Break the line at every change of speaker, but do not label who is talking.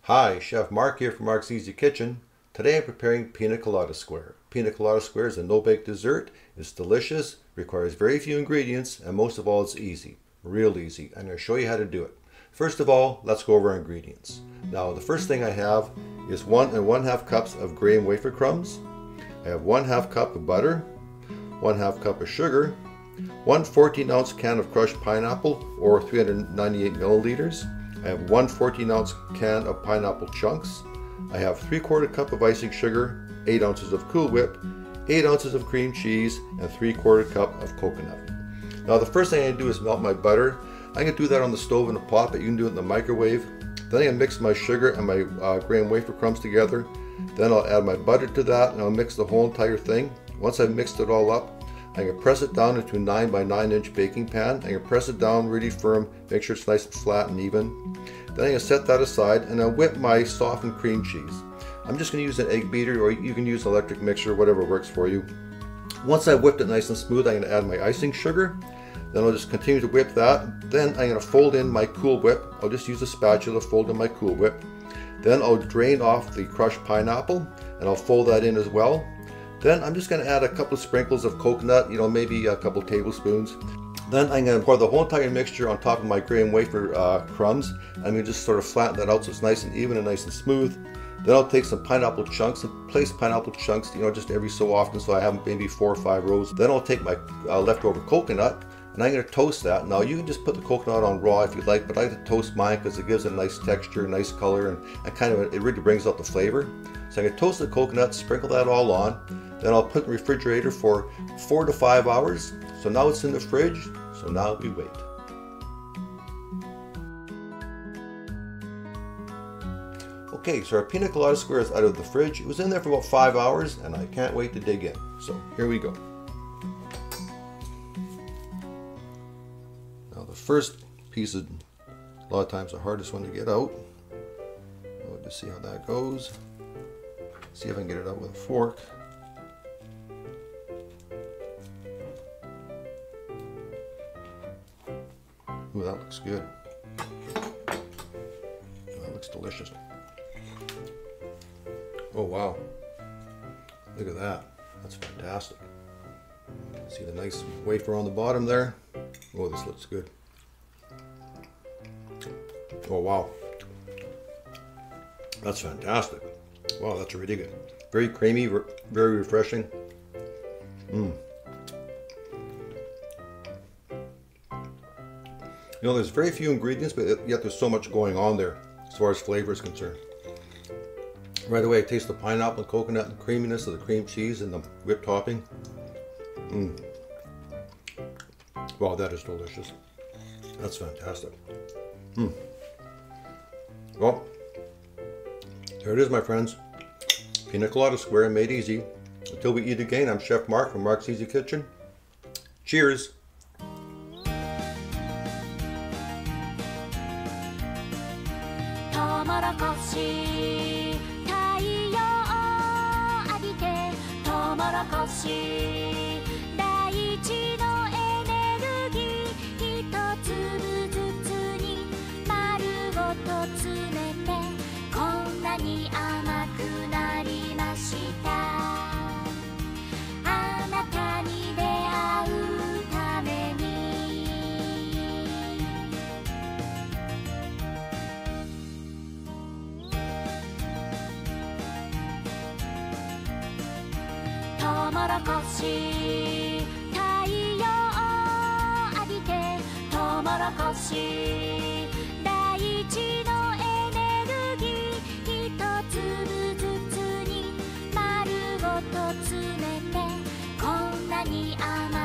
Hi, Chef Mark here from Mark's Easy Kitchen. Today I'm preparing Pina Colada Square. Pina Colada Square is a no-bake dessert. It's delicious, requires very few ingredients, and most of all it's easy. Real easy. I'm going to show you how to do it. First of all, let's go over our ingredients. Now the first thing I have is 1 1/2 cups of graham wafer crumbs. I have 1/2 cup of butter, 1/2 cup of sugar, 1 14-ounce can of crushed pineapple or 398 milliliters. I have 1 14-ounce can of pineapple chunks. I have 3/4 cup of icing sugar, 8 ounces of Cool Whip, 8 ounces of cream cheese, and 3/4 cup of coconut. Now the first thing I'm going to do is melt my butter. I'm going to do that on the stove in a pot, but you can do it in the microwave. Then I'm going to mix my sugar and my graham wafer crumbs together. Then I'll add my butter to that and I'll mix the whole entire thing. Once I've mixed it all up, I'm going to press it down into a 9 by 9 inch baking pan. I'm going to press it down really firm, make sure it's nice and flat and even. Then I'm going to set that aside and I'll whip my softened cream cheese. I'm just going to use an egg beater, or you can use an electric mixer, whatever works for you. Once I've whipped it nice and smooth, I'm going to add my icing sugar. Then I'll just continue to whip that. Then I'm going to fold in my Cool Whip. I'll just use a spatula, fold in my Cool Whip. Then I'll drain off the crushed pineapple and I'll fold that in as well. Then I'm just going to add a couple of sprinkles of coconut, maybe a couple tablespoons. Then I'm going to pour the whole entire mixture on top of my graham wafer crumbs. I'm going to just sort of flatten that out so it's nice and even and nice and smooth. Then I'll take some pineapple chunks and place pineapple chunks, just every so often, so I have maybe 4 or 5 rows. Then I'll take my leftover coconut and I'm going to toast that. Now you can just put the coconut on raw if you'd like, but I like to toast mine because it gives it a nice texture, nice color, and it really brings out the flavor. So I'm going to toast the coconut, sprinkle that all on. Then I'll put it in the refrigerator for 4 to 5 hours. So now it's in the fridge, so now we wait. Okay, so our Pina Colada Square is out of the fridge. It was in there for about 5 hours and I can't wait to dig in. So here we go. Now the first piece is a lot of times the hardest one to get out. We'll just see how that goes. See if I can get it out with a fork. Ooh, that looks good. That looks delicious. Oh wow, look at that. That's fantastic. See the nice wafer on the bottom there? Oh, this looks good. Oh wow. That's fantastic. Wow, that's really good. Very creamy, very refreshing. There's very few ingredients, but yet there's so much going on there as far as flavor is concerned. Right away, I taste the pineapple and coconut and creaminess of the cream cheese and the whipped topping. Wow, that is delicious. That's fantastic. Well, there it is, my friends. Pina Colada Square, made easy. Until we eat again, I'm Chef Mark from Mark's Easy Kitchen. Cheers.
Thank you.